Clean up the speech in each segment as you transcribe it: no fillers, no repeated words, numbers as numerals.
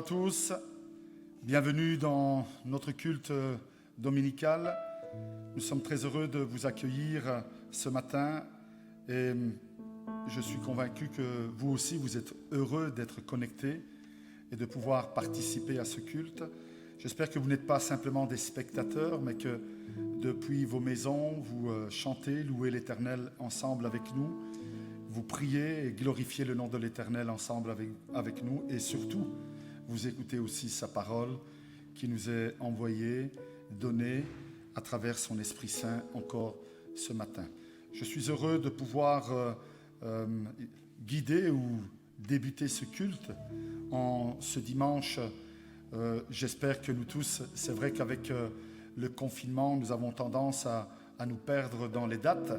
à tous, bienvenue dans notre culte dominical. Nous sommes très heureux de vous accueillir ce matin et je suis convaincu que vous aussi vous êtes heureux d'être connectés et de pouvoir participer à ce culte. J'espère que vous n'êtes pas simplement des spectateurs, mais que depuis vos maisons, vous chantez, louez l'Éternel ensemble avec nous. Vous priez et glorifiez le nom de l'Éternel ensemble avec nous. Et surtout, vous écoutez aussi sa parole qui nous est envoyée, donnée à travers son Esprit Saint encore ce matin. Je suis heureux de pouvoir guider ou débuter ce culte en ce dimanche. J'espère que nous tous, c'est vrai qu'avec le confinement, nous avons tendance à nous perdre dans les dates,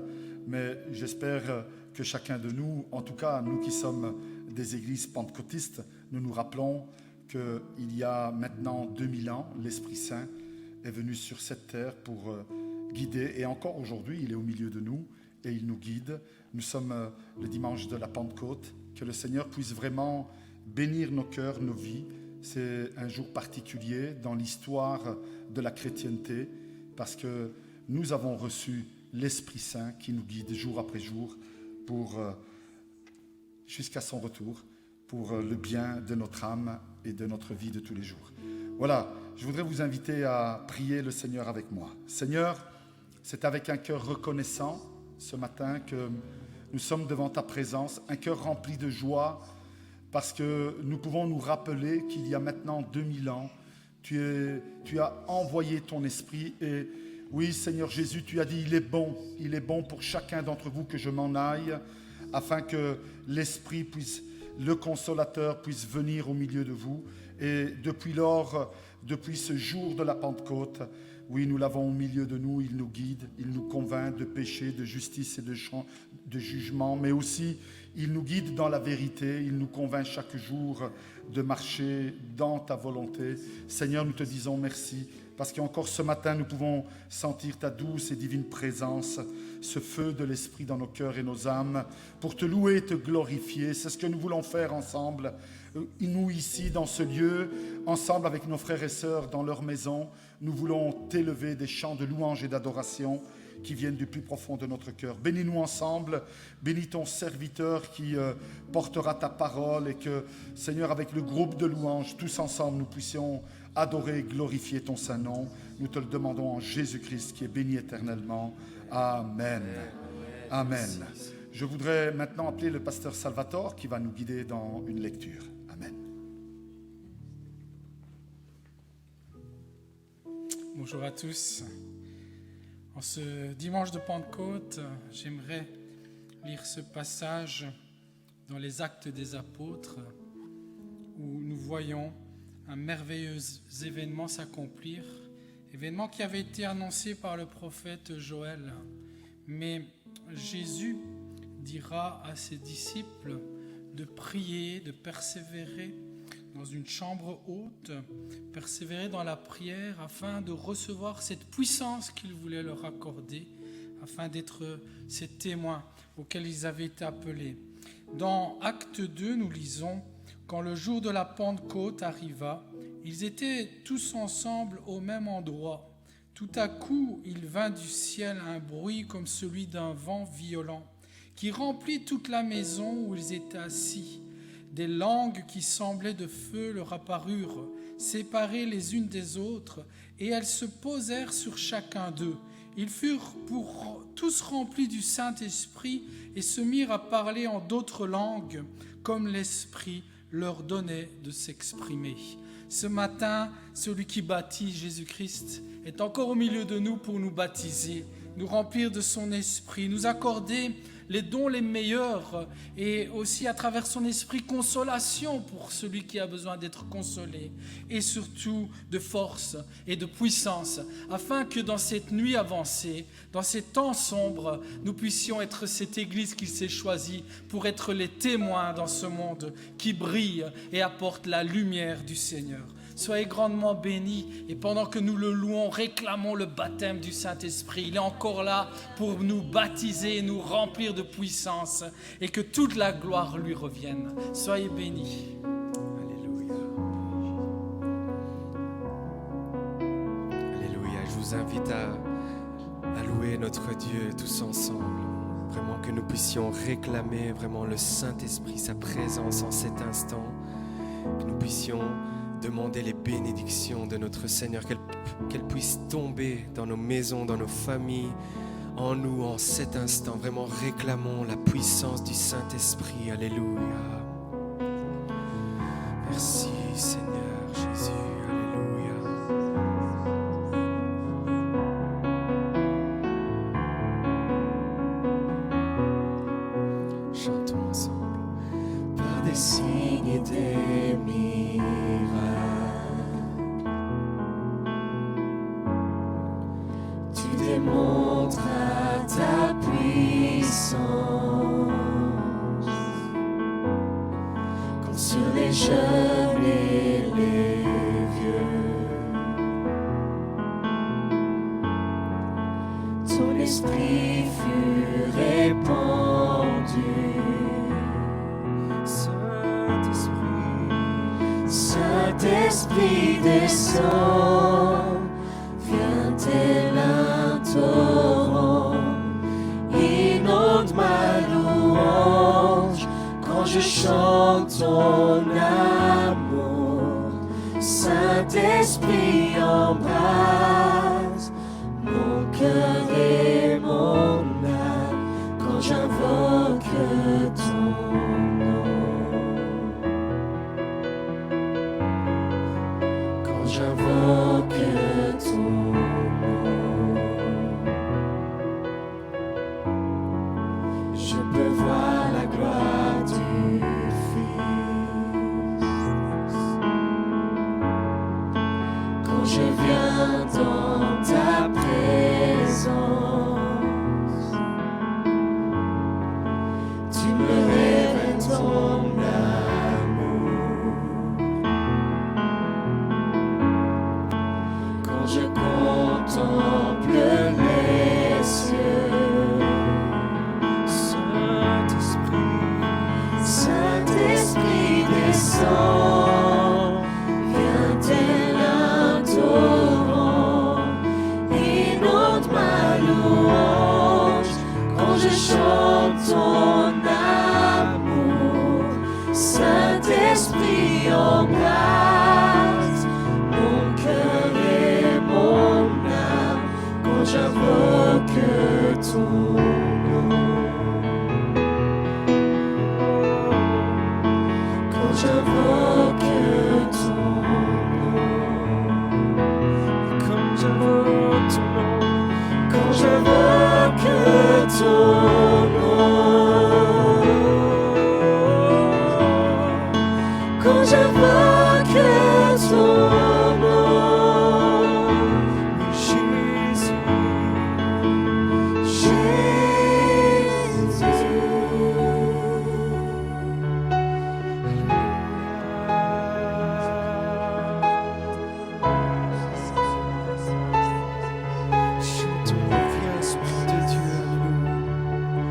mais j'espère que chacun de nous, en tout cas nous qui sommes des églises pentecôtistes, nous nous rappelons qu'il y a maintenant 2000 ans, l'Esprit Saint est venu sur cette terre pour guider, et encore aujourd'hui, il est au milieu de nous et il nous guide. Nous sommes le dimanche de la Pentecôte, que le Seigneur puisse vraiment bénir nos cœurs, nos vies. C'est un jour particulier dans l'histoire de la chrétienté, parce que nous avons reçu l'Esprit Saint qui nous guide jour après jour jusqu'à son retour, pour le bien de notre âme et de notre vie de tous les jours. Voilà, je voudrais vous inviter à prier le Seigneur avec moi. Seigneur, c'est avec un cœur reconnaissant ce matin que nous sommes devant ta présence, un cœur rempli de joie, parce que nous pouvons nous rappeler qu'il y a maintenant 2000 ans, tu as envoyé ton Esprit et oui, Seigneur Jésus, tu as dit, il est bon pour chacun d'entre vous que je m'en aille, afin que l'Esprit puisse, le Consolateur puisse venir au milieu de vous. Et depuis lors, depuis ce jour de la Pentecôte, oui, nous l'avons au milieu de nous, il nous guide, il nous convainc de péché, de justice et de jugement, mais aussi il nous guide dans la vérité, il nous convainc chaque jour de marcher dans ta volonté. Seigneur, nous te disons merci, parce qu'encore ce matin, nous pouvons sentir ta douce et divine présence, ce feu de l'Esprit dans nos cœurs et nos âmes, pour te louer et te glorifier. C'est ce que nous voulons faire ensemble, nous ici, dans ce lieu, ensemble avec nos frères et sœurs dans leur maison. Nous voulons t'élever des chants de louange et d'adoration qui viennent du plus profond de notre cœur. Bénis-nous ensemble, bénis ton serviteur qui portera ta parole et que, Seigneur, avec le groupe de louanges, tous ensemble, nous puissions adorer et glorifier ton saint nom. Nous te le demandons en Jésus-Christ qui est béni éternellement. Amen. Amen. Je voudrais maintenant appeler le pasteur Salvatore qui va nous guider dans une lecture. Amen. Bonjour à tous. En ce dimanche de Pentecôte, j'aimerais lire ce passage dans les Actes des Apôtres où nous voyons un merveilleux événement s'accomplir, événement qui avait été annoncé par le prophète Joël. Mais Jésus dira à ses disciples de prier, de persévérer dans une chambre haute, persévérer dans la prière afin de recevoir cette puissance qu'il voulait leur accorder, afin d'être ces témoins auxquels ils avaient été appelés. Dans Acte 2, nous lisons « Quand le jour de la Pentecôte arriva, ils étaient tous ensemble au même endroit. Tout à coup, il vint du ciel un bruit comme celui d'un vent violent, qui remplit toute la maison où ils étaient assis. Des langues qui semblaient de feu leur apparurent, séparées les unes des autres, et elles se posèrent sur chacun d'eux. Ils furent tous remplis du Saint-Esprit et se mirent à parler en d'autres langues, comme l'Esprit leur donnait de s'exprimer. » Ce matin, celui qui baptise Jésus-Christ est encore au milieu de nous pour nous baptiser, nous remplir de son esprit, nous accorder les dons les meilleurs et aussi à travers son esprit consolation pour celui qui a besoin d'être consolé et surtout de force et de puissance afin que dans cette nuit avancée, dans ces temps sombres, nous puissions être cette église qu'il s'est choisie pour être les témoins dans ce monde qui brille et apporte la lumière du Seigneur. Soyez grandement bénis et pendant que nous le louons, réclamons le baptême du Saint-Esprit. Il est encore là pour nous baptiser et nous remplir de puissance et que toute la gloire lui revienne. Soyez bénis. Alléluia. invite à louer notre Dieu tous ensemble. Vraiment que nous puissions réclamer vraiment le Saint-Esprit, sa présence en cet instant. Que nous puissions demander les bénédictions de notre Seigneur, qu'elles puissent tomber dans nos maisons, dans nos familles, en nous, en cet instant. Vraiment réclamons la puissance du Saint-Esprit. Alléluia. Merci Seigneur Jésus. Alléluia. Chantons ensemble. Par des signes et des miracles, tu démontres ta puissance. Quand sur les jeunes et les vieux, ton esprit fut répandu. Saint-Esprit descend, viens tel un torrent, inonde ma louange quand je chante ton amour. Saint-Esprit embrase mon cœur et mon âme quand j'invoque ton nom. Quand j'invoque ton nom, je peux voir la gloire du Fils. Quand je viens dans ta présence, tu me révèles ton amour. Quand je contemple les cieux, Saint-Esprit descend, viens tel un torrent, inonde ma louange quand je chante ton amour. Saint-Esprit embrase mon cœur et mon âme quand j'invoque ton nom. Quand j'invoque ton nom, quand j'invoque ton nom, quand j'invoque ton nom, quand j'invoque ton nom, Jésus, Chantons, viens, Esprit de Dieu, alléluia.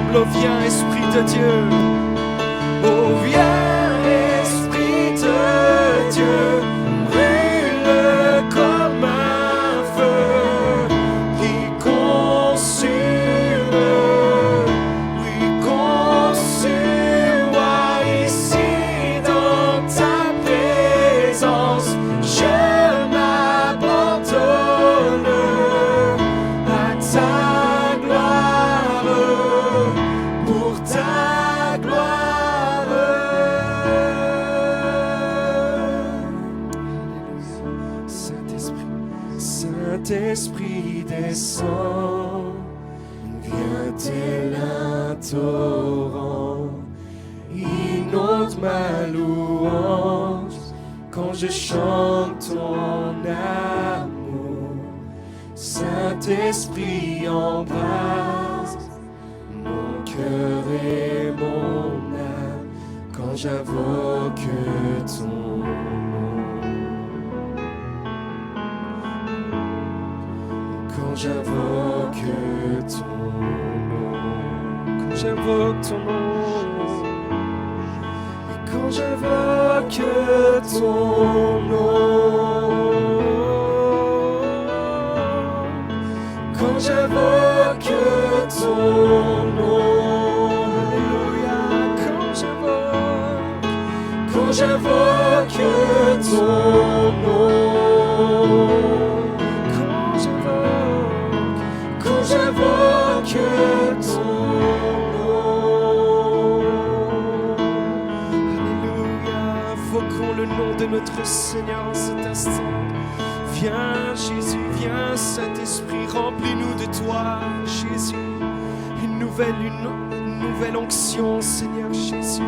ensemble. Oh, viens, Esprit de Dieu. Oh, viens, Esprit de Dieu. Brûle comme un feu qui consume. Oui, consume-moi ici dans ta présence. Je m'abandonne à ta gloire, pour ta gloire. Saint-Esprit, Saint-Esprit descend, viens tel un torrent, inonde ma louange quand je chante ton amour. Saint-Esprit embrasse mon cœur et mon âme quand j'invoque ton nom. Quand j'invoque ton nom. Quand j'invoque ton nom. Et quand j'invoque ton nom. Quand j'invoque ton nom, alléluia, quand j'invoque ton nom, quand j'invoque ton nom, alléluia, invoquons le nom de notre Seigneur en cet instant. Viens Jésus, viens Saint-Esprit, remplis-nous de toi Jésus. Une nouvelle onction Seigneur Jésus.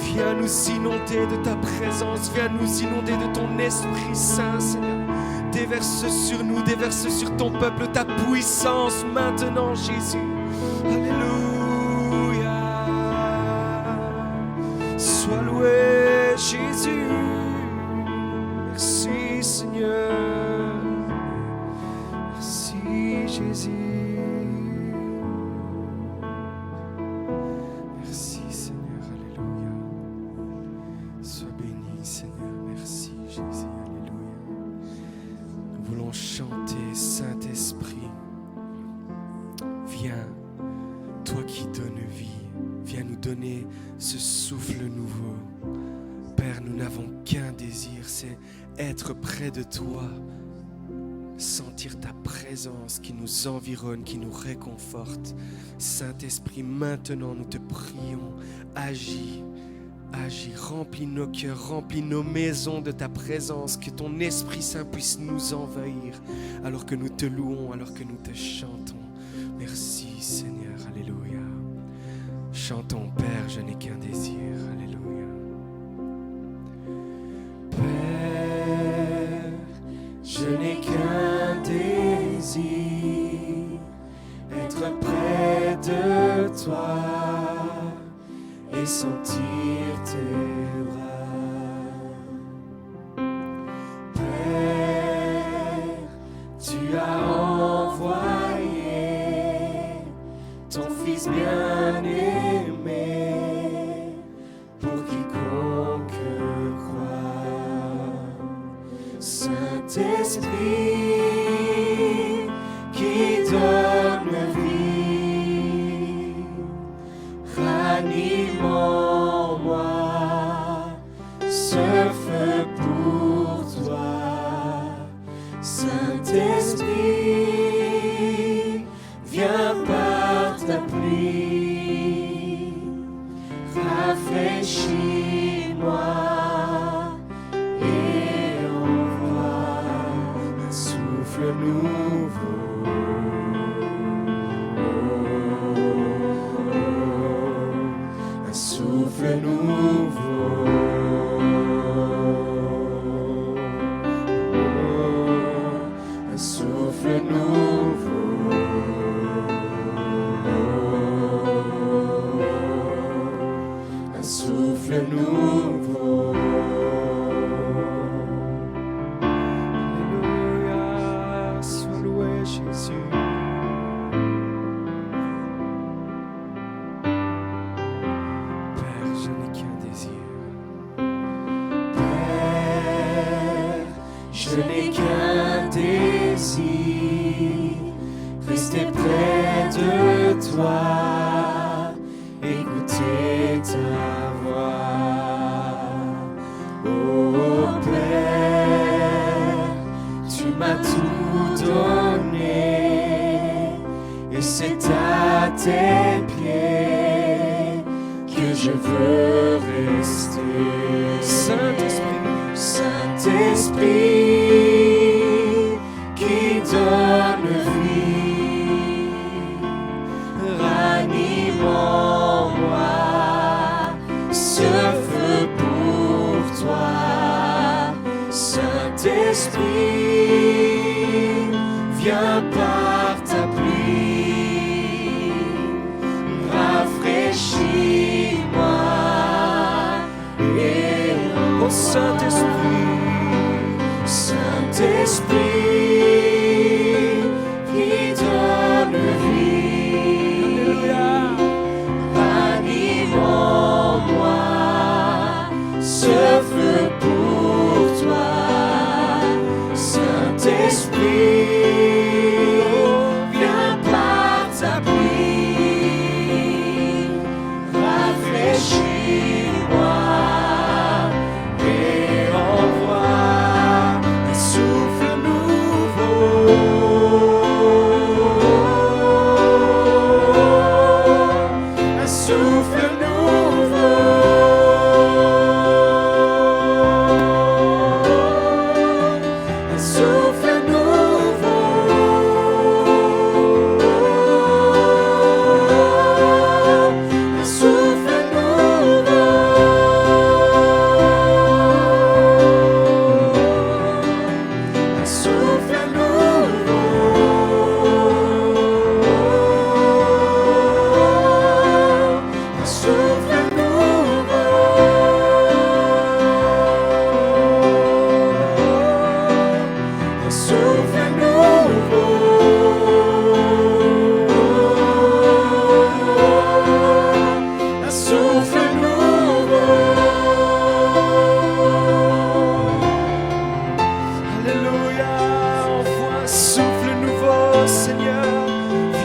Viens nous inonder de ta présence, viens nous inonder de ton Esprit Saint Seigneur. Déverse sur nous, déverse sur ton peuple ta puissance maintenant Jésus. Alléluia. Sois loué Jésus. Merci Seigneur. Merci Jésus. Merci Seigneur. Alléluia. Sois béni Seigneur. Merci Jésus. Alléluia. Nous voulons chanter Saint-Esprit. Viens, toi qui donnes vie. Viens nous donner ce souffle nouveau. Père, nous n'avons qu'un désir, c'est être près de toi, sentir ta présence qui nous environne, qui nous réconforte. Saint-Esprit, maintenant nous te prions, agis, agis, remplis nos cœurs, remplis nos maisons de ta présence, que ton Esprit Saint puisse nous envahir, alors que nous te louons, alors que nous te chantons. Merci Seigneur, alléluia. Chantons, Père, je n'ai qu'un désir, alléluia. Père, je n'ai qu'un désir, être près de toi et sentir tes bras. Père, tu as envoyé ton Fils bien-aimé pour quiconque croit. Saint-Esprit qui donne vie, ranime en moi ce feu pour toi. Saint-Esprit, viens par ta pluie, rafraîchis-moi et envoie un souffle nouveau. Un souffle nouveau. Un souffle nouveau. Un souffle nouveau. Alléluia, sois loué Jésus. toi, écouter ta voix. Oh Père, tu m'as tout donné, et c'est à tes pieds que je veux rester. Saint-Esprit, Saint-Esprit, qui donne vie, ranime en moi ce feu pour toi. Saint-Esprit, viens par ta pluie, rafraîchis-moi. Et oh Saint-Esprit, Saint-Esprit, qui donne vie, ranime en moi ce feu pour toi. Saint-Esprit, viens par ta pluie, rafraîchis-moi et envoie un souffle nouveau, un souffle nouveau, un souffle nouveau, un souffle nouveau, un souffle nouveau, un souffle nouveau, un souffle nouveau, un souffle nouveau. Alléluia, envoie un souffle nouveau, Seigneur.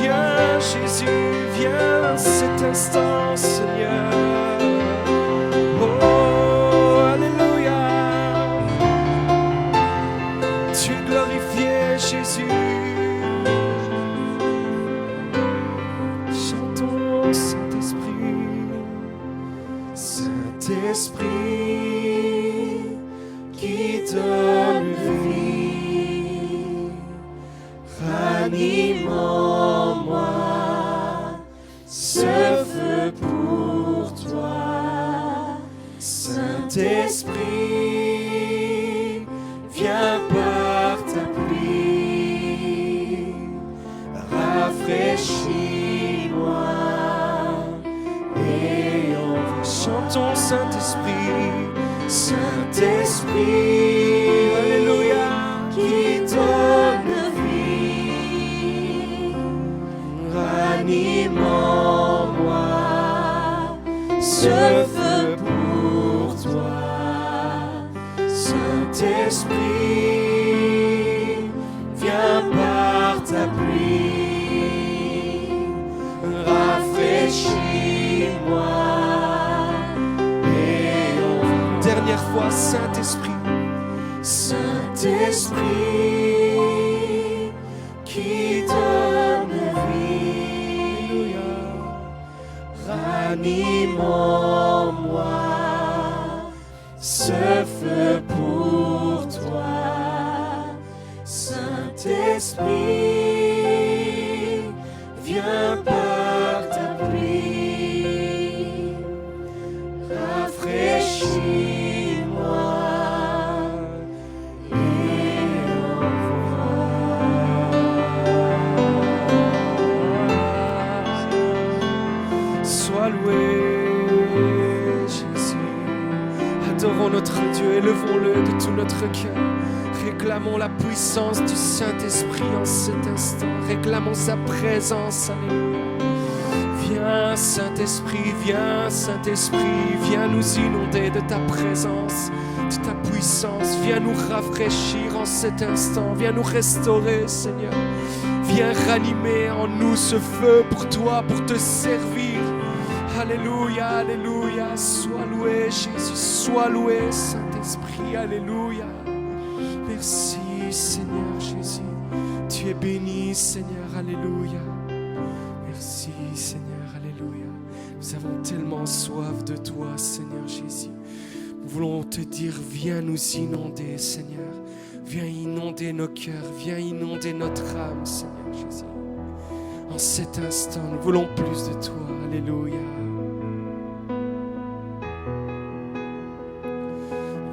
Viens Jésus, viens cet instant, Seigneur. Oh, Alléluia. Tu es glorifié, Jésus. Chantons, Saint-Esprit, Saint-Esprit, qui donne vie, ranime en moi ce feu pour toi. Saint-Esprit, viens par ta pluie, rafraîchis-moi et envoie. Chantons Saint-Esprit, Saint-Esprit, Alléluia, qui donne vie, ranime en moi ce feu pour toi. Saint-Esprit, viens par ta pluie, rafraîchis-moi et envoie. Dernière fois, Saint-Esprit, Saint-Esprit, qui donne vie, ranime en moi ce feu pour toi. Saint-Esprit, viens par ta pluie, rafraîchis-moi et envoie. Sois loué, Jésus. Adorons notre Dieu, élevons-le de tout notre cœur. Réclamons la puissance du Saint-Esprit en cet instant. Réclamons sa présence. Alléluia. Viens Saint-Esprit, viens Saint-Esprit, viens nous inonder de ta présence, de ta puissance. Viens nous rafraîchir en cet instant, viens nous restaurer, Seigneur. Viens ranimer en nous ce feu pour toi, pour te servir. Alléluia, alléluia. Sois loué Jésus, sois loué Saint-Esprit. Alléluia. Merci Seigneur Jésus. Tu es béni Seigneur. Alléluia. Merci Seigneur. Alléluia. Nous avons tellement soif de toi Seigneur Jésus. Nous voulons te dire, viens nous inonder Seigneur. Viens inonder nos cœurs, viens inonder notre âme Seigneur Jésus. En cet instant, nous voulons plus de toi. Alléluia.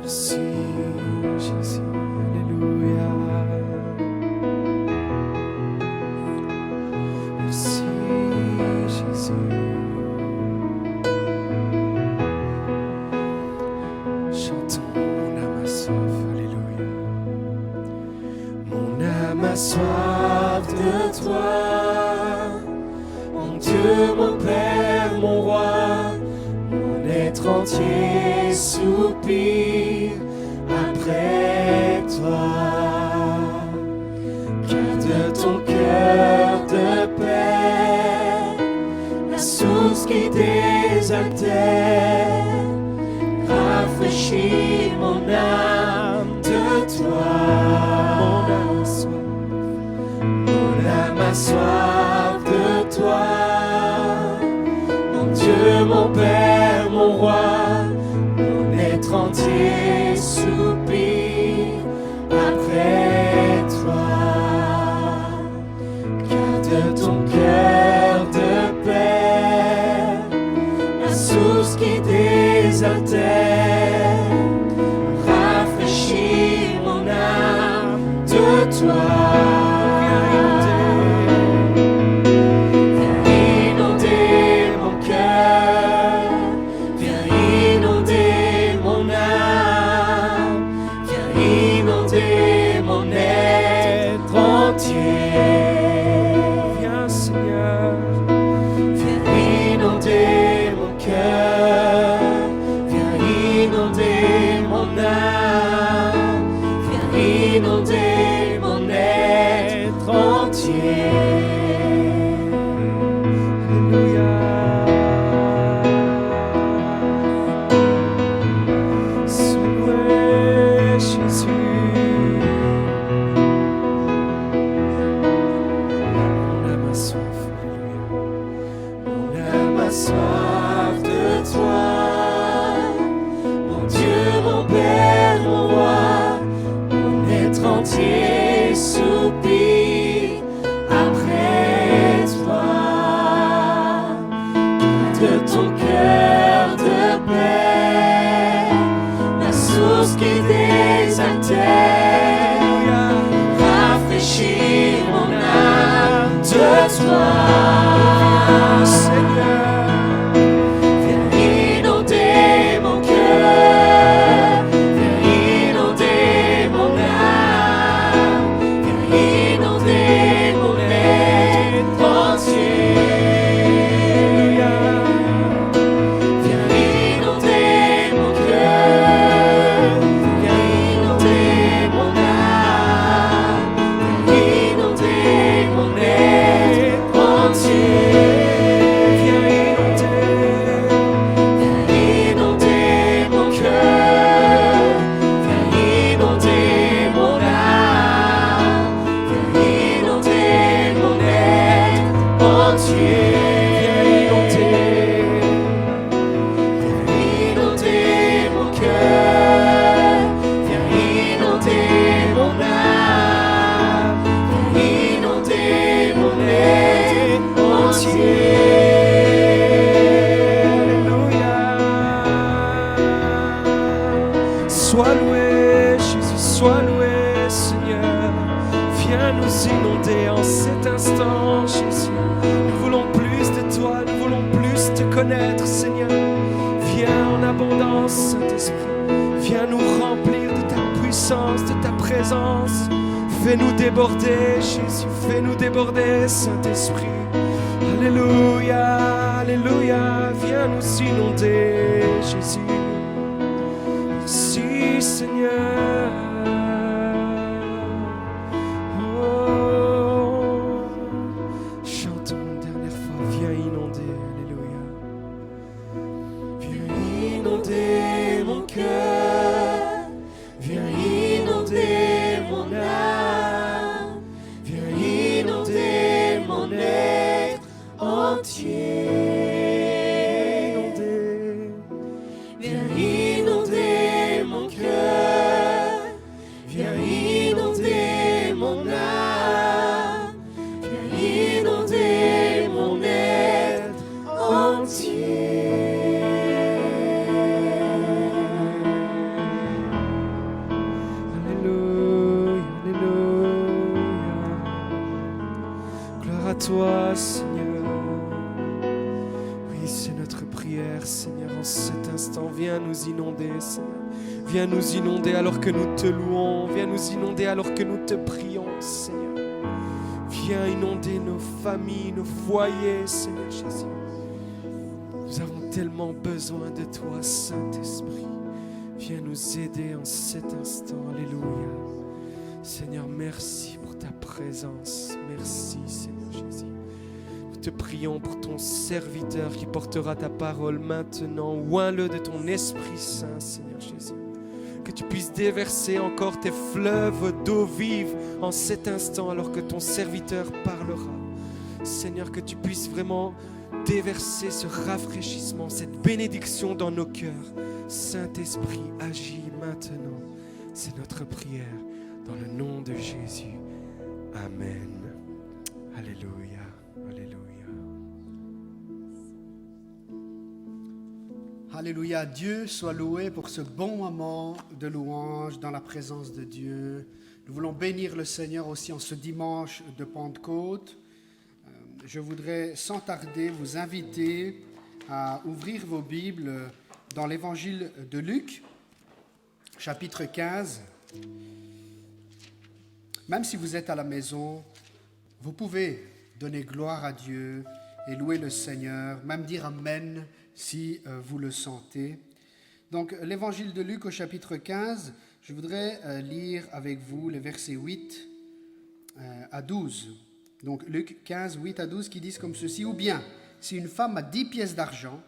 Merci Jésus. Alléluia. Merci Jésus. Chantons, mon âme a soif. Alléluia. Mon âme a soif de toi. Mon Dieu, mon Père, mon Roi. Mon être entier soupire après toi. Garde ton cœur de paix, la source qui désaltère. Rafraîchis mon âme de toi. Mon âme a soif de toi. Mon Dieu, mon Père, mon Roi, mon être entier soupire après toi. Garde ton cœur de paix, la source qui désaltère. Rafraîchis mon âme de toi. Viens Seigneur, viens inonder mon cœur, viens inonder mon âme, viens inonder mon être entier. Alléluia. Sois loué Jésus. Soif de toi, mon Dieu, mon Père, mon Roi, mon être entier soupire après toi. Garde ton cœur de paix, la source qui désaltère. Rafraîchis mon âme de toi, Seigneur. Sois loué, Jésus, sois loué, Seigneur. Viens nous inonder en cet instant, Jésus. Nous voulons plus de toi, nous voulons plus te connaître, Seigneur. Viens en abondance, Saint-Esprit. Viens nous remplir de ta puissance, de ta présence. Fais-nous déborder, Jésus, fais-nous déborder, Saint-Esprit. Alléluia, alléluia, viens nous inonder, Jésus. Merci, Seigneur. Oh, à toi, Seigneur. Oui, c'est notre prière, Seigneur, en cet instant. Viens nous inonder, Seigneur. Viens nous inonder alors que nous te louons. Viens nous inonder alors que nous te prions, Seigneur. Viens inonder nos familles, nos foyers, Seigneur Jésus. Nous avons tellement besoin de toi, Saint-Esprit. Viens nous aider en cet instant. Alléluia. Seigneur, merci pour ta présence. Merci, Seigneur Jésus. Nous te prions pour ton serviteur qui portera ta parole maintenant. Oins-le de ton Esprit Saint, Seigneur Jésus. Que tu puisses déverser encore tes fleuves d'eau vive en cet instant alors que ton serviteur parlera. Seigneur, que tu puisses vraiment déverser ce rafraîchissement, cette bénédiction dans nos cœurs. Saint-Esprit, agis maintenant. C'est notre prière dans le nom de Jésus. Amen. Alléluia. Alléluia. Alléluia, Dieu soit loué pour ce bon moment de louange dans la présence de Dieu. Nous voulons bénir le Seigneur aussi en ce dimanche de Pentecôte. Je voudrais sans tarder vous inviter à ouvrir vos Bibles dans l'évangile de Luc, chapitre 15. Même si vous êtes à la maison, vous pouvez donner gloire à Dieu et louer le Seigneur, même dire Amen si vous le sentez. Donc, l'évangile de Luc au chapitre 15, je voudrais lire avec vous les versets 8 à 12. Donc, Luc 15, 8 à 12 qui disent comme ceci. Ou bien, si une femme a 10 pièces d'argent,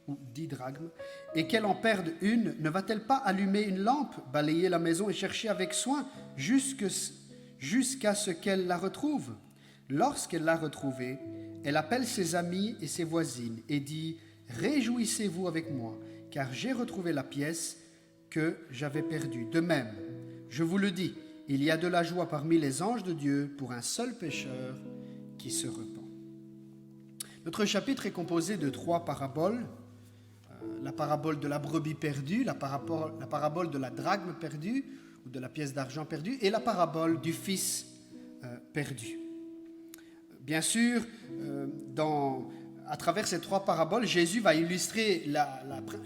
ou 10 drachmes, et qu'elle en perde une, ne va-t-elle pas allumer une lampe, balayer la maison et chercher avec soin jusqu'à ce qu'elle la retrouve? Lorsqu'elle l'a retrouvée, elle appelle ses amis et ses voisines et dit « Réjouissez-vous avec moi, car j'ai retrouvé la pièce que j'avais perdue. De même, je vous le dis, il y a de la joie parmi les anges de Dieu pour un seul pécheur qui se repent. » Notre chapitre est composé de 3 paraboles. La parabole de la brebis perdue, la parabole de la drachme perdue, ou de la pièce d'argent perdue, et la parabole du fils perdu. Bien sûr, à travers ces 3 paraboles, Jésus va illustrer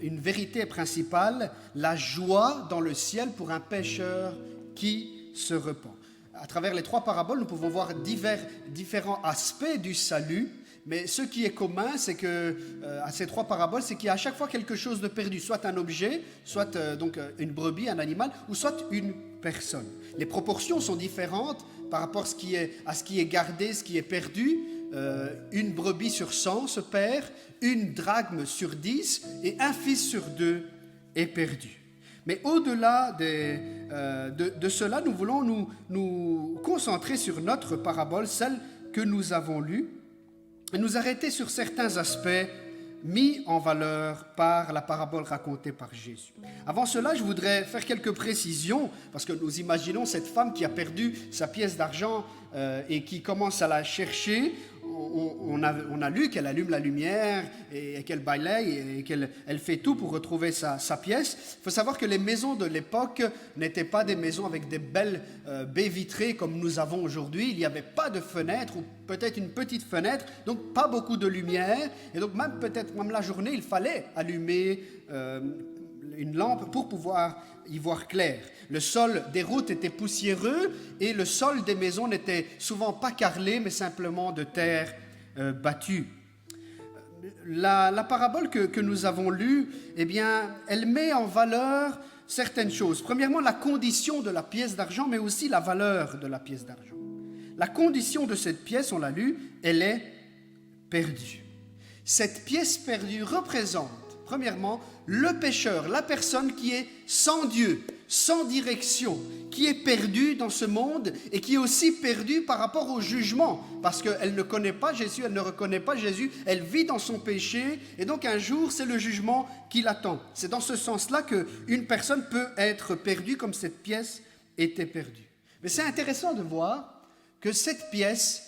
une vérité principale, la joie dans le ciel pour un pécheur qui se repent. À travers les 3 paraboles, nous pouvons voir différents aspects du salut, mais ce qui est commun, c'est que à ces 3 paraboles, c'est qu'il y a à chaque fois quelque chose de perdu, soit un objet, soit donc une brebis, un animal, ou soit une personne. Les proportions sont différentes par rapport à ce qui est gardé, ce qui est perdu. Une brebis sur 100 se perd, une drachme sur 10 et un fils sur 2 est perdu. Mais au-delà de cela, nous voulons nous concentrer sur notre parabole, celle que nous avons lue, et nous arrêter sur certains aspects mis en valeur par la parabole racontée par Jésus. Avant cela, je voudrais faire quelques précisions, parce que nous imaginons cette femme qui a perdu sa pièce d'argent et qui commence à la chercher. On a lu qu'elle allume la lumière et qu'elle balaye et qu'elle fait tout pour retrouver sa pièce. Il faut savoir que les maisons de l'époque n'étaient pas des maisons avec des belles baies vitrées comme nous avons aujourd'hui. Il n'y avait pas de fenêtre ou peut-être une petite fenêtre, donc pas beaucoup de lumière. Et donc même la journée, il fallait allumer une lampe pour pouvoir y voir clair. Le sol des routes était poussiéreux et le sol des maisons n'était souvent pas carrelé, mais simplement de terre battue. La parabole que nous avons lue, eh bien, elle met en valeur certaines choses. Premièrement, la condition de la pièce d'argent, mais aussi la valeur de la pièce d'argent. La condition de cette pièce, on l'a lu, elle est perdue. Cette pièce perdue représente, premièrement, le pécheur, la personne qui est sans Dieu, sans direction, qui est perdue dans ce monde et qui est aussi perdue par rapport au jugement, parce qu'elle ne connaît pas Jésus, elle ne reconnaît pas Jésus, elle vit dans son péché, et donc un jour, c'est le jugement qui l'attend. C'est dans ce sens-là qu'une personne peut être perdue comme cette pièce était perdue. Mais c'est intéressant de voir que cette pièce,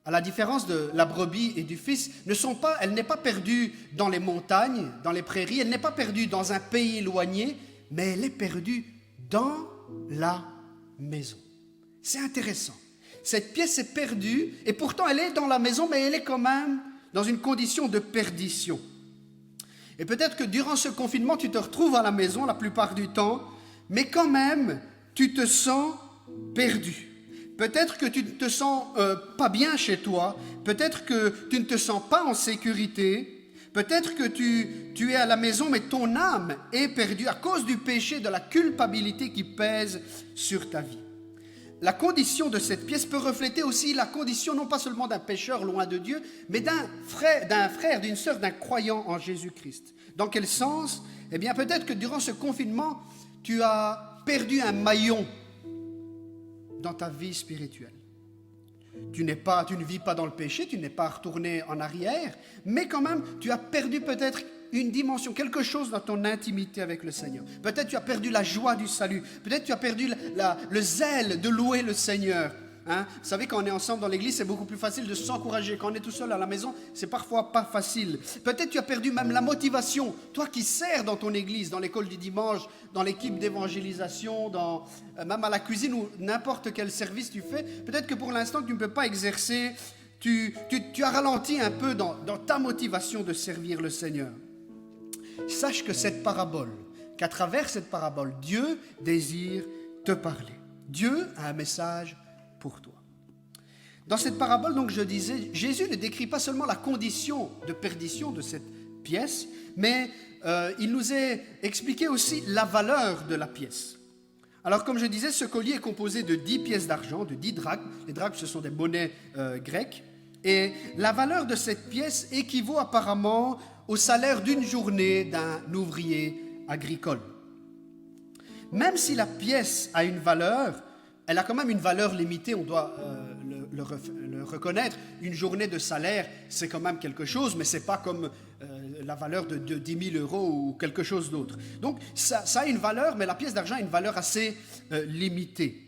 à la différence de la brebis et du fils, elle n'est pas perdue dans les montagnes, dans les prairies, elle n'est pas perdue dans un pays éloigné, mais elle est perdue dans la maison. C'est intéressant. Cette pièce est perdue et pourtant elle est dans la maison, mais elle est quand même dans une condition de perdition. Et peut-être que durant ce confinement, tu te retrouves à la maison la plupart du temps, mais quand même, tu te sens perdu. Peut-être que tu ne te sens pas bien chez toi, peut-être que tu ne te sens pas en sécurité, peut-être que tu es à la maison, mais ton âme est perdue à cause du péché, de la culpabilité qui pèse sur ta vie. La condition de cette pièce peut refléter aussi la condition non pas seulement d'un pécheur loin de Dieu, mais d'un frère, d'une sœur, d'un croyant en Jésus-Christ. Dans quel sens? Eh bien, peut-être que durant ce confinement, tu as perdu un maillon dans ta vie spirituelle. Tu ne vis pas dans le péché, tu n'es pas retourné en arrière, mais quand même, tu as perdu peut-être une dimension, quelque chose dans ton intimité avec le Seigneur. Peut-être tu as perdu la joie du salut, peut-être tu as perdu le zèle de louer le Seigneur. Hein? Vous savez, quand on est ensemble dans l'église, c'est beaucoup plus facile de s'encourager. Quand on est tout seul à la maison, c'est parfois pas facile. Peut-être tu as perdu même la motivation. Toi qui sers dans ton église, dans l'école du dimanche, dans l'équipe d'évangélisation, même à la cuisine ou n'importe quel service tu fais, peut-être que pour l'instant tu ne peux pas exercer, tu as ralenti un peu dans ta motivation de servir le Seigneur. Sache que qu'à travers cette parabole, Dieu désire te parler. Dieu a un message pour toi. Dans cette parabole, donc, je disais, Jésus ne décrit pas seulement la condition de perdition de cette pièce, mais il nous a expliqué aussi la valeur de la pièce. Alors, comme je disais, ce collier est composé de 10 pièces d'argent, de 10 drachmes. Les drachmes, ce sont des monnaies grecques. Et la valeur de cette pièce équivaut apparemment au salaire d'une journée d'un ouvrier agricole. Même si la pièce a une valeur, elle a quand même une valeur limitée, on doit le reconnaître. Une journée de salaire, c'est quand même quelque chose, mais ce n'est pas comme la valeur de 10 000 euros ou quelque chose d'autre. Donc ça a une valeur, mais la pièce d'argent a une valeur assez limitée.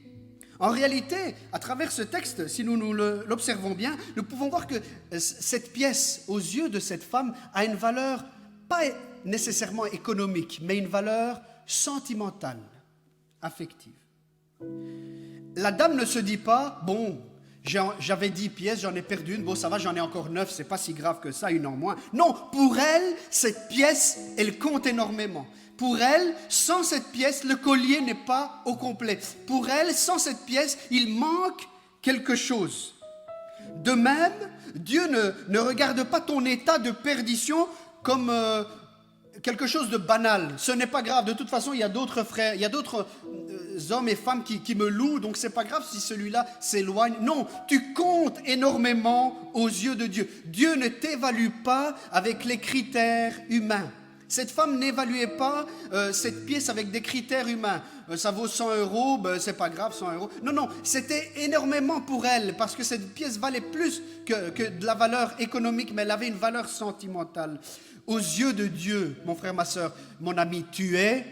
En réalité, à travers ce texte, si nous l'observons bien, nous pouvons voir que cette pièce, aux yeux de cette femme, a une valeur pas nécessairement économique, mais une valeur sentimentale, affective. La dame ne se dit pas, bon, j'avais 10 pièces, j'en ai perdu une, bon ça va, j'en ai encore 9, c'est pas si grave que ça, une en moins. Non, pour elle, cette pièce, elle compte énormément. Pour elle, sans cette pièce, le collier n'est pas au complet. Pour elle, sans cette pièce, il manque quelque chose. De même, Dieu ne regarde pas ton état de perdition comme quelque chose de banal. Ce n'est pas grave. De toute façon, il y a d'autres frères, il y a d'autres hommes et femmes qui me louent, donc c'est pas grave si celui-là s'éloigne. Non, tu comptes énormément aux yeux de Dieu. Dieu ne t'évalue pas avec les critères humains. Cette femme n'évaluait pas cette pièce avec des critères humains. Ça vaut 100 euros, c'est pas grave, 100 euros. Non, c'était énormément pour elle, parce que cette pièce valait plus que de la valeur économique, mais elle avait une valeur sentimentale. Aux yeux de Dieu, mon frère, ma soeur, mon ami, tu es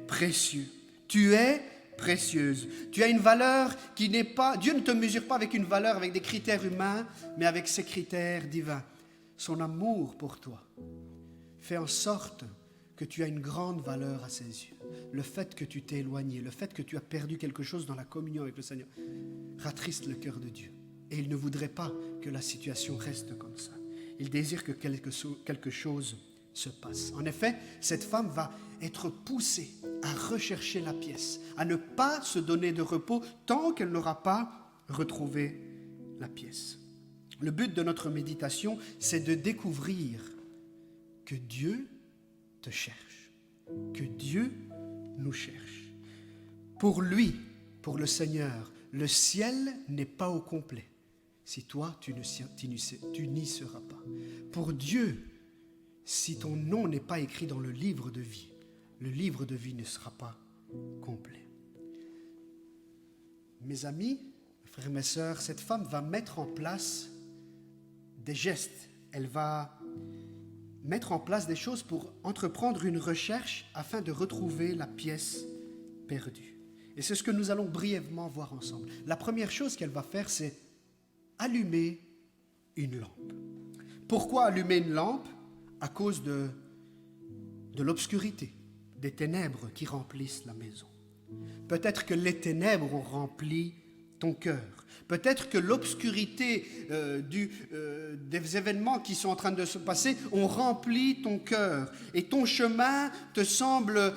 précieux. Tu es précieuse. Tu as une valeur qui n'est pas... Dieu ne te mesure pas avec une valeur, avec des critères humains, mais avec ses critères divins. Son amour pour toi fait en sorte que tu as une grande valeur à ses yeux. Le fait que tu t'es éloigné, le fait que tu as perdu quelque chose dans la communion avec le Seigneur, rattriste le cœur de Dieu. Et il ne voudrait pas que la situation reste comme ça. Il désire que quelque chose se passe. En effet, cette femme va être poussée à rechercher la pièce, à ne pas se donner de repos tant qu'elle n'aura pas retrouvé la pièce. Le but de notre méditation, c'est de découvrir que Dieu te cherche, que Dieu nous cherche. Pour lui, pour le Seigneur, le ciel n'est pas au complet si toi, tu n'y seras pas. Pour Dieu, si ton nom n'est pas écrit dans le livre de vie ne sera pas complet. Mes amis, frères et mes sœurs, cette femme va mettre en place des gestes. Elle va mettre en place des choses pour entreprendre une recherche afin de retrouver la pièce perdue. Et c'est ce que nous allons brièvement voir ensemble. La première chose qu'elle va faire, c'est allumer une lampe. Pourquoi allumer une lampe? À cause de l'obscurité, des ténèbres qui remplissent la maison. Peut-être que les ténèbres ont rempli ton cœur. Peut-être que l'obscurité des événements qui sont en train de se passer ont rempli ton cœur. Et ton chemin te semble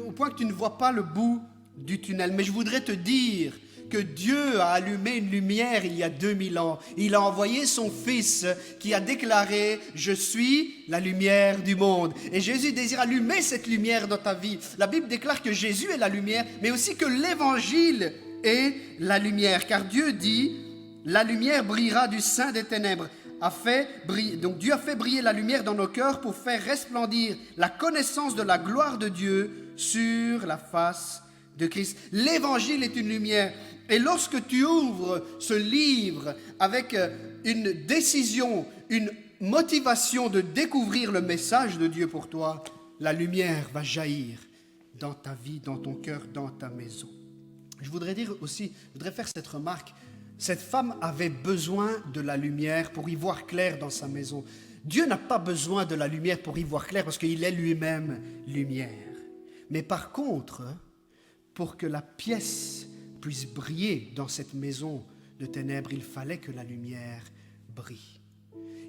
au point que tu ne vois pas le bout du tunnel. Mais je voudrais te dire que Dieu a allumé une lumière il y a 2000 ans. Il a envoyé son Fils qui a déclaré « Je suis la lumière du monde ». Et Jésus désire allumer cette lumière dans ta vie. La Bible déclare que Jésus est la lumière, mais aussi que l'Évangile est la lumière. Car Dieu dit « La lumière brillera du sein des ténèbres ». Donc Dieu a fait briller la lumière dans nos cœurs pour faire resplendir la connaissance de la gloire de Dieu sur la face de Christ. L'Évangile est une lumière. Et lorsque tu ouvres ce livre avec une décision, une motivation de découvrir le message de Dieu pour toi, la lumière va jaillir dans ta vie, dans ton cœur, dans ta maison. Je voudrais faire cette remarque. Cette femme avait besoin de la lumière pour y voir clair dans sa maison. Dieu n'a pas besoin de la lumière pour y voir clair parce qu'il est lui-même lumière. Mais par contre, pour que la pièce puisse briller dans cette maison de ténèbres, il fallait que la lumière brille.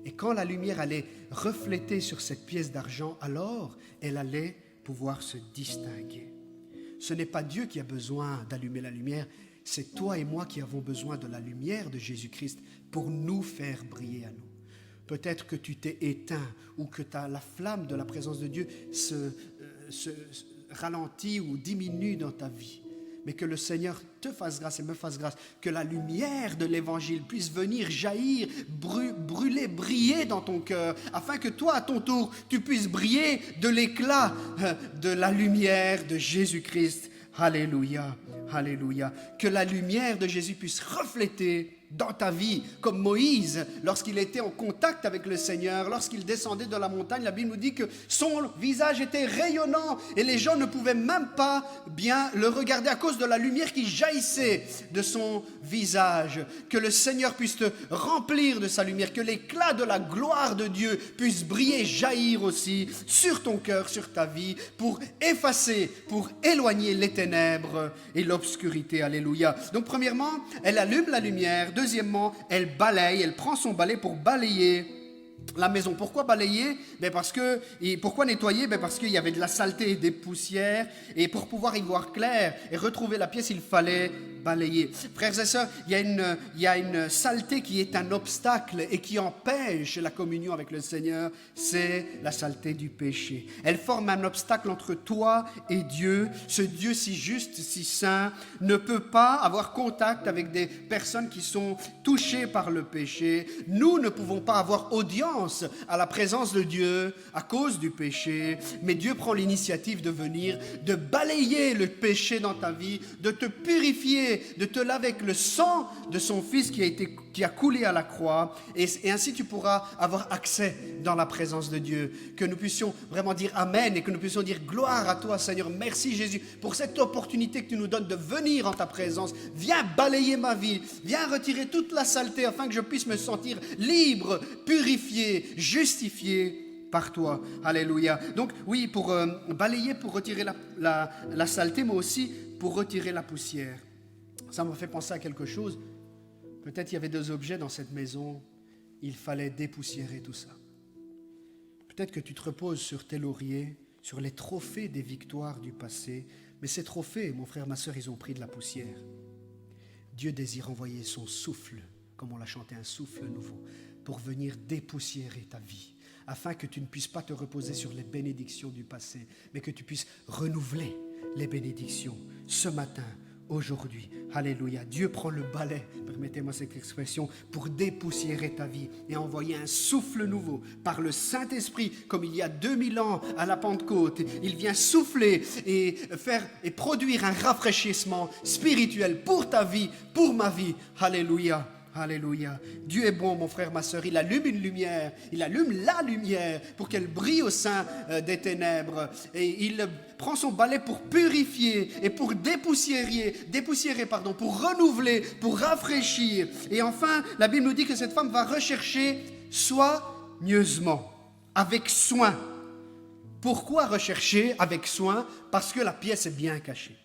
Et quand la lumière allait refléter sur cette pièce d'argent, alors elle allait pouvoir se distinguer. Ce n'est pas Dieu qui a besoin d'allumer la lumière, c'est toi et moi qui avons besoin de la lumière de Jésus-Christ pour nous faire briller à nous. Peut-être que tu t'es éteint ou que la flamme de la présence de Dieu se ralentit ou diminue dans ta vie. Mais que le Seigneur te fasse grâce et me fasse grâce, que la lumière de l'Évangile puisse venir jaillir, brûler, briller dans ton cœur, afin que toi, à ton tour, tu puisses briller de l'éclat de la lumière de Jésus-Christ. Alléluia, alléluia. Que la lumière de Jésus puisse refléter dans ta vie, comme Moïse, lorsqu'il était en contact avec le Seigneur, lorsqu'il descendait de la montagne, la Bible nous dit que son visage était rayonnant et les gens ne pouvaient même pas bien le regarder à cause de la lumière qui jaillissait de son visage. Que le Seigneur puisse te remplir de sa lumière, que l'éclat de la gloire de Dieu puisse briller, jaillir aussi sur ton cœur, sur ta vie, pour effacer, pour éloigner les ténèbres et l'obscurité. Alléluia. Donc premièrement, elle allume la lumière. Deuxièmement, elle balaye, elle prend son balai pour balayer la maison. Pourquoi balayer ? Pourquoi nettoyer ? Parce qu'il y avait de la saleté et des poussières. Et pour pouvoir y voir clair et retrouver la pièce, il fallait balayer. Frères et sœurs, il y a une saleté qui est un obstacle et qui empêche la communion avec le Seigneur. C'est la saleté du péché. Elle forme un obstacle entre toi et Dieu. Ce Dieu si juste, si saint, ne peut pas avoir contact avec des personnes qui sont touchées par le péché. Nous ne pouvons pas avoir audience à la présence de Dieu à cause du péché, mais Dieu prend l'initiative de venir, de balayer le péché dans ta vie, de te purifier, de te laver avec le sang de son Fils qui a coulé à la croix, et ainsi tu pourras avoir accès dans la présence de Dieu. Que nous puissions vraiment dire Amen et que nous puissions dire gloire à toi Seigneur, merci Jésus pour cette opportunité que tu nous donnes de venir en ta présence. Viens balayer ma vie, viens retirer toute la saleté afin que je puisse me sentir libre, purifié, justifié par toi. Alléluia. Donc oui, pour balayer, pour retirer la saleté, mais aussi pour retirer la poussière. Ça m'a fait penser à quelque chose. Peut-être il y avait 2 objets dans cette maison. Il fallait dépoussiérer tout ça. Peut-être que tu te reposes sur tes lauriers, sur les trophées des victoires du passé. Mais ces trophées, mon frère, ma sœur, ils ont pris de la poussière. Dieu désire envoyer son souffle, comme on l'a chanté, un souffle nouveau, pour venir dépoussiérer ta vie, afin que tu ne puisses pas te reposer sur les bénédictions du passé, mais que tu puisses renouveler les bénédictions ce matin, aujourd'hui. Alléluia. Dieu prend le balai, permettez-moi cette expression, pour dépoussiérer ta vie et envoyer un souffle nouveau par le Saint-Esprit, comme il y a 2000 ans à la Pentecôte. Il vient souffler et produire un rafraîchissement spirituel pour ta vie, pour ma vie. Alléluia. Alléluia. Dieu est bon, mon frère, ma sœur. Il allume une lumière. Il allume la lumière pour qu'elle brille au sein des ténèbres. Et il prend son balai pour purifier et pour dépoussiérer, pour renouveler, pour rafraîchir. Et enfin, la Bible nous dit que cette femme va rechercher soigneusement, avec soin. Pourquoi rechercher avec soin ? Parce que la pièce est bien cachée.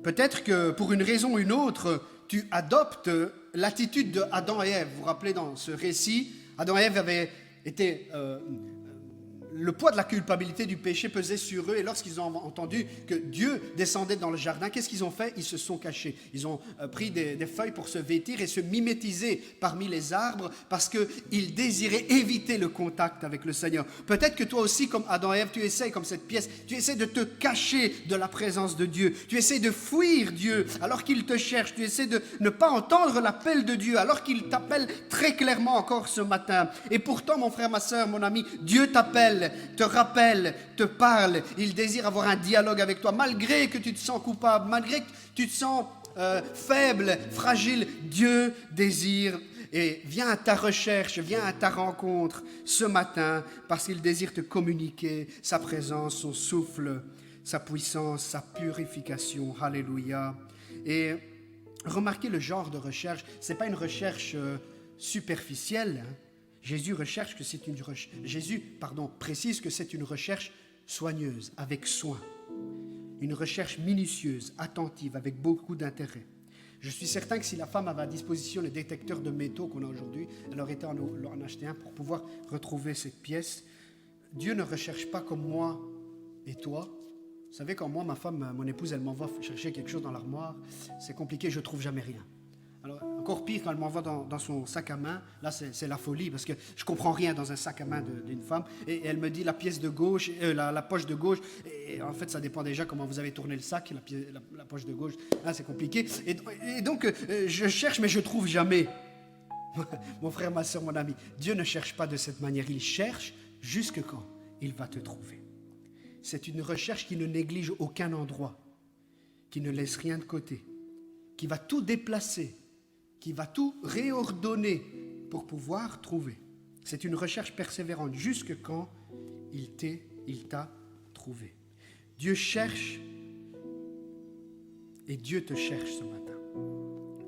Peut-être que pour une raison ou une autre, tu adoptes l'attitude de Adam et Ève. Vous vous rappelez dans ce récit, Adam et Ève avaient été... le poids de la culpabilité du péché pesait sur eux et lorsqu'ils ont entendu que Dieu descendait dans le jardin, qu'est-ce qu'ils ont fait? Ils se sont cachés. Ils ont pris des feuilles pour se vêtir et se mimétiser parmi les arbres parce qu'ils désiraient éviter le contact avec le Seigneur. Peut-être que toi aussi, comme Adam et Ève, tu essaies, comme cette pièce, tu essaies de te cacher de la présence de Dieu. Tu essaies de fuir Dieu alors qu'il te cherche. Tu essaies de ne pas entendre l'appel de Dieu alors qu'il t'appelle très clairement encore ce matin. Et pourtant, mon frère, ma soeur, mon ami, Dieu t'appelle, te rappelle, te parle. Il désire avoir un dialogue avec toi. Malgré que tu te sens coupable, malgré que tu te sens faible, fragile, Dieu désire et vient à ta recherche, vient à ta rencontre ce matin parce qu'il désire te communiquer sa présence, son souffle, sa puissance, sa purification. Alléluia. Et remarquez le genre de recherche. Ce n'est pas une recherche superficielle, hein. Jésus précise que c'est une recherche soigneuse, avec soin. Une recherche minutieuse, attentive, avec beaucoup d'intérêt. Je suis certain que si la femme avait à disposition le détecteur de métaux qu'on a aujourd'hui, elle aurait été en acheter un pour pouvoir retrouver cette pièce. Dieu ne recherche pas comme moi et toi. Vous savez, quand moi, ma femme, mon épouse, elle m'envoie chercher quelque chose dans l'armoire, c'est compliqué, je ne trouve jamais rien. Alors, encore pire, quand elle m'envoie dans son sac à main, là, c'est la folie, parce que je ne comprends rien dans un sac à main d'une femme. Et elle me dit la pièce de gauche, la poche de gauche. Et en fait, ça dépend déjà comment vous avez tourné le sac, la poche de gauche. Là, c'est compliqué. Et donc, je cherche, mais je ne trouve jamais. Mon frère, ma soeur, mon ami, Dieu ne cherche pas de cette manière. Il cherche jusque quand il va te trouver. C'est une recherche qui ne néglige aucun endroit, qui ne laisse rien de côté, qui va tout déplacer, qui va tout réordonner pour pouvoir trouver. C'est une recherche persévérante jusque quand il t'a trouvé. Dieu cherche et Dieu te cherche ce matin.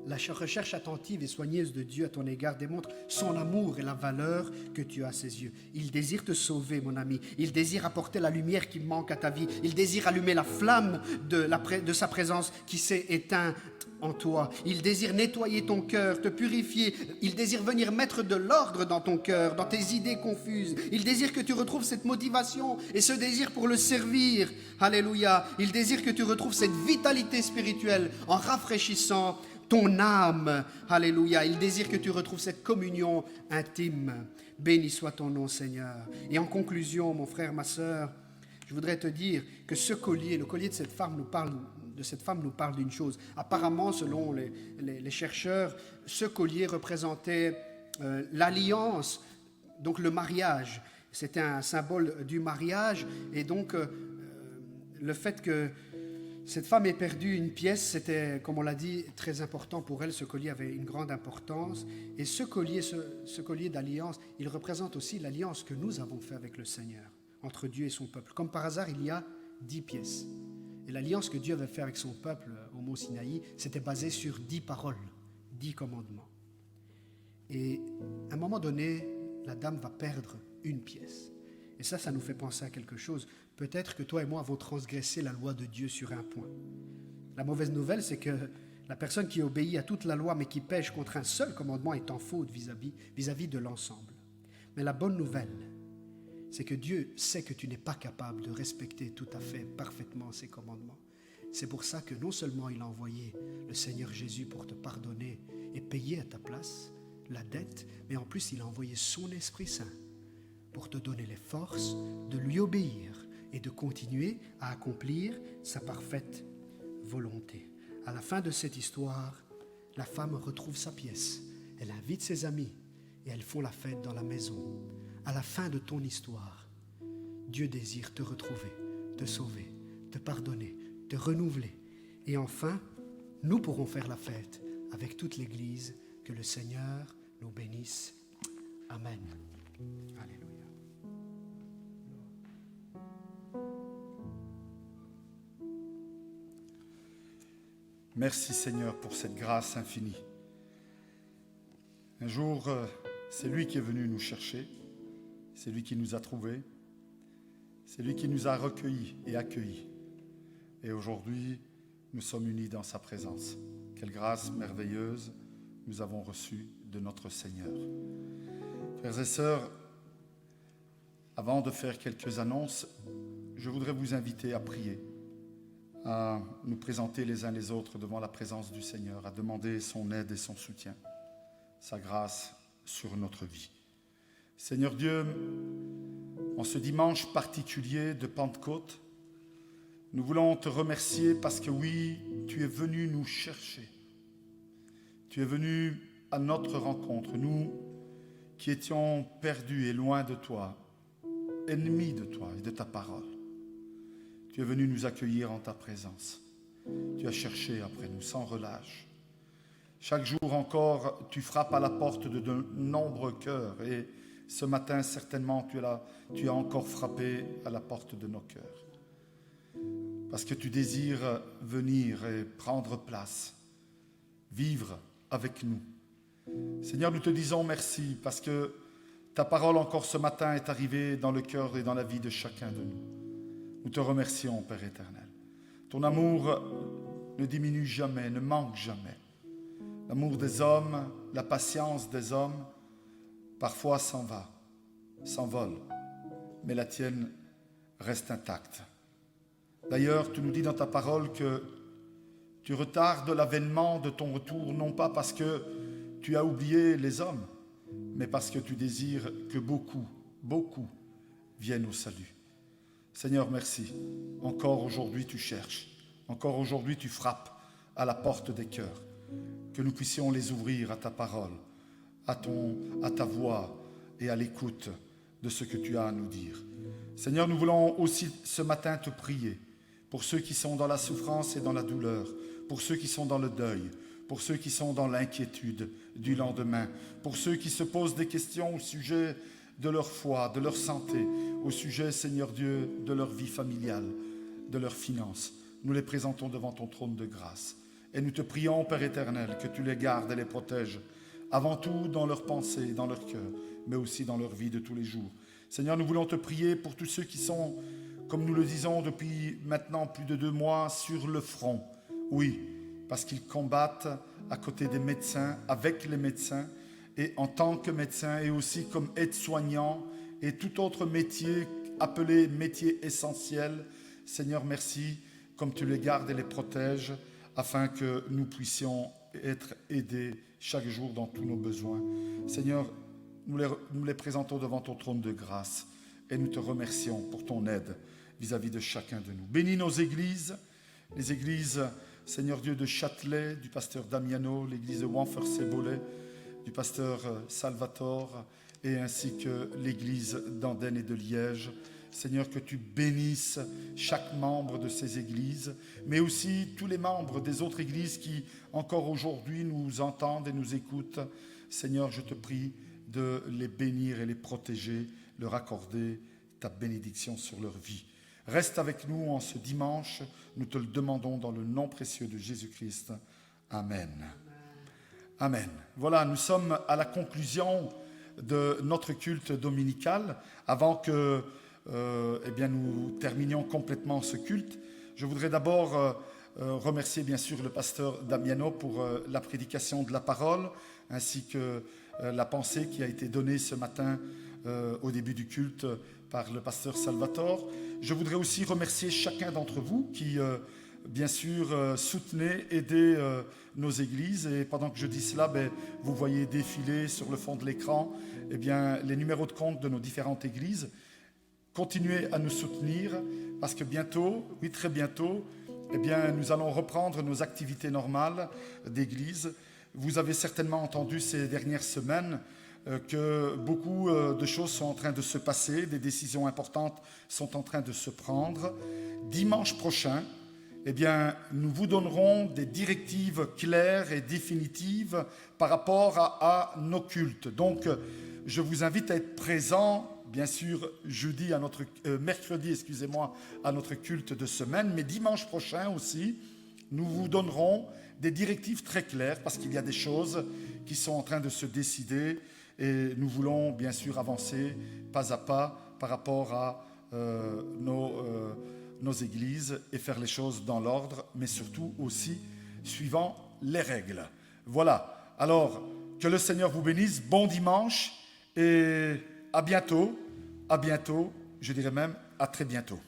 La recherche attentive et soigneuse de Dieu à ton égard démontre son amour et la valeur que tu as à ses yeux. Il désire te sauver, mon ami. Il désire apporter la lumière qui manque à ta vie. Il désire allumer la flamme de sa présence qui s'est éteinte en toi. Il désire nettoyer ton cœur, te purifier. Il désire venir mettre de l'ordre dans ton cœur, dans tes idées confuses. Il désire que tu retrouves cette motivation et ce désir pour le servir. Alléluia. Il désire que tu retrouves cette vitalité spirituelle en rafraîchissant ton âme. Alléluia. Il désire que tu retrouves cette communion intime. Béni soit ton nom, Seigneur. Et en conclusion, mon frère, ma sœur, je voudrais te dire que ce collier, le collier de cette femme nous parle d'une chose. Apparemment, selon les chercheurs, ce collier représentait l'alliance, donc le mariage. C'était un symbole du mariage. Et donc, le fait que cette femme ait perdu une pièce, c'était, comme on l'a dit, très important pour elle. Ce collier avait une grande importance. Et ce collier d'alliance, il représente aussi l'alliance que nous avons faite avec le Seigneur, entre Dieu et son peuple. Comme par hasard, il y a 10 pièces. Et l'alliance que Dieu avait faite avec son peuple au mont Sinaï, c'était basé sur 10 paroles, 10 commandements. Et à un moment donné, la dame va perdre une pièce. Et ça nous fait penser à quelque chose. Peut-être que toi et moi avons transgressé la loi de Dieu sur un point. La mauvaise nouvelle, c'est que la personne qui obéit à toute la loi, mais qui pêche contre un seul commandement, est en faute vis-à-vis de l'ensemble. Mais la bonne nouvelle, c'est que Dieu sait que tu n'es pas capable de respecter tout à fait, parfaitement ses commandements. C'est pour ça que non seulement il a envoyé le Seigneur Jésus pour te pardonner et payer à ta place la dette, mais en plus il a envoyé son Esprit Saint pour te donner les forces de lui obéir et de continuer à accomplir sa parfaite volonté. À la fin de cette histoire, la femme retrouve sa pièce. Elle invite ses amis et elles font la fête dans la maison. À la fin de ton histoire, Dieu désire te retrouver, te sauver, te pardonner, te renouveler. Et enfin, nous pourrons faire la fête avec toute l'Église. Que le Seigneur nous bénisse. Amen. Alléluia. Merci Seigneur pour cette grâce infinie. Un jour, c'est lui qui est venu nous chercher, c'est lui qui nous a trouvés, c'est lui qui nous a recueillis et accueillis. Et aujourd'hui, nous sommes unis dans sa présence. Quelle grâce merveilleuse nous avons reçue de notre Seigneur. Frères et sœurs, avant de faire quelques annonces, je voudrais vous inviter à prier, à nous présenter les uns les autres devant la présence du Seigneur, à demander son aide et son soutien, sa grâce sur notre vie. Seigneur Dieu, en ce dimanche particulier de Pentecôte, nous voulons te remercier parce que oui, tu es venu nous chercher. Tu es venu à notre rencontre, nous qui étions perdus et loin de toi, ennemis de toi et de ta parole. Tu es venu nous accueillir en ta présence. Tu as cherché après nous sans relâche. Chaque jour encore, tu frappes à la porte de nombreux cœurs et ce matin, certainement, tu as encore frappé à la porte de nos cœurs. Parce que tu désires venir et prendre place, vivre avec nous. Seigneur, nous te disons merci parce que ta parole encore ce matin est arrivée dans le cœur et dans la vie de chacun de nous. Nous te remercions, Père éternel. Ton amour ne diminue jamais, ne manque jamais. L'amour des hommes, la patience des hommes, parfois s'en va, s'envole, mais la tienne reste intacte. D'ailleurs, tu nous dis dans ta parole que tu retardes l'avènement de ton retour, non pas parce que tu as oublié les hommes, mais parce que tu désires que beaucoup viennent au salut. Seigneur, merci. Encore aujourd'hui, tu cherches. Encore aujourd'hui, tu frappes à la porte des cœurs. Que nous puissions les ouvrir à ta parole, à ta voix et à l'écoute de ce que tu as à nous dire. Seigneur, nous voulons aussi ce matin te prier pour ceux qui sont dans la souffrance et dans la douleur, pour ceux qui sont dans le deuil, pour ceux qui sont dans l'inquiétude du lendemain, pour ceux qui se posent des questions au sujet de leur foi, de leur santé, au sujet, Seigneur Dieu, de leur vie familiale, de leurs finances. Nous les présentons devant ton trône de grâce. Et nous te prions, Père éternel, que tu les gardes et les protèges, avant tout dans leurs pensées, dans leur cœur, mais aussi dans leur vie de tous les jours. Seigneur, nous voulons te prier pour tous ceux qui sont, comme nous le disons depuis maintenant plus de 2 mois, sur le front. Oui, parce qu'ils combattent à côté des médecins, avec les médecins, et en tant que médecins, et aussi comme aides-soignants, et tout autre métier appelé métier essentiel. Seigneur, merci, comme tu les gardes et les protèges, afin que nous puissions être aidés chaque jour dans tous nos besoins. Seigneur, nous les présentons devant ton trône de grâce et nous te remercions pour ton aide vis-à-vis de chacun de nous. Bénis nos églises, les églises, Seigneur Dieu, de Châtelet, du pasteur Damiano, l'église de Wanfer-Sébolet, du pasteur Salvatore, et ainsi que l'église d'Andenne et de Liège. Seigneur, que tu bénisses chaque membre de ces églises, mais aussi tous les membres des autres églises qui, encore aujourd'hui, nous entendent et nous écoutent. Seigneur, je te prie de les bénir et les protéger, leur accorder ta bénédiction sur leur vie. Reste avec nous en ce dimanche, nous te le demandons dans le nom précieux de Jésus-Christ. Amen. Amen. Voilà, nous sommes à la conclusion de notre culte dominical. Avant que nous terminions complètement ce culte, je voudrais d'abord remercier bien sûr le pasteur Damiano pour la prédication de la parole, ainsi que la pensée qui a été donnée ce matin au début du culte par le pasteur Salvatore. Je voudrais aussi remercier chacun d'entre vous qui, bien sûr, soutenez, aidez nos églises. Et pendant que je dis cela, vous voyez défiler sur le fond de l'écran les numéros de compte de nos différentes églises. Continuez à nous soutenir parce que bientôt, oui très bientôt, nous allons reprendre nos activités normales d'église. Vous avez certainement entendu ces dernières semaines que beaucoup de choses sont en train de se passer, des décisions importantes sont en train de se prendre. Dimanche prochain, nous vous donnerons des directives claires et définitives par rapport à nos cultes. Donc, je vous invite à être présents, bien sûr, mercredi, à notre culte de semaine, mais dimanche prochain aussi, nous vous donnerons des directives très claires parce qu'il y a des choses qui sont en train de se décider et nous voulons bien sûr avancer pas à pas par rapport à nos églises et faire les choses dans l'ordre, mais surtout aussi suivant les règles. Voilà, alors que le Seigneur vous bénisse, bon dimanche et à bientôt, je dirais même à très bientôt.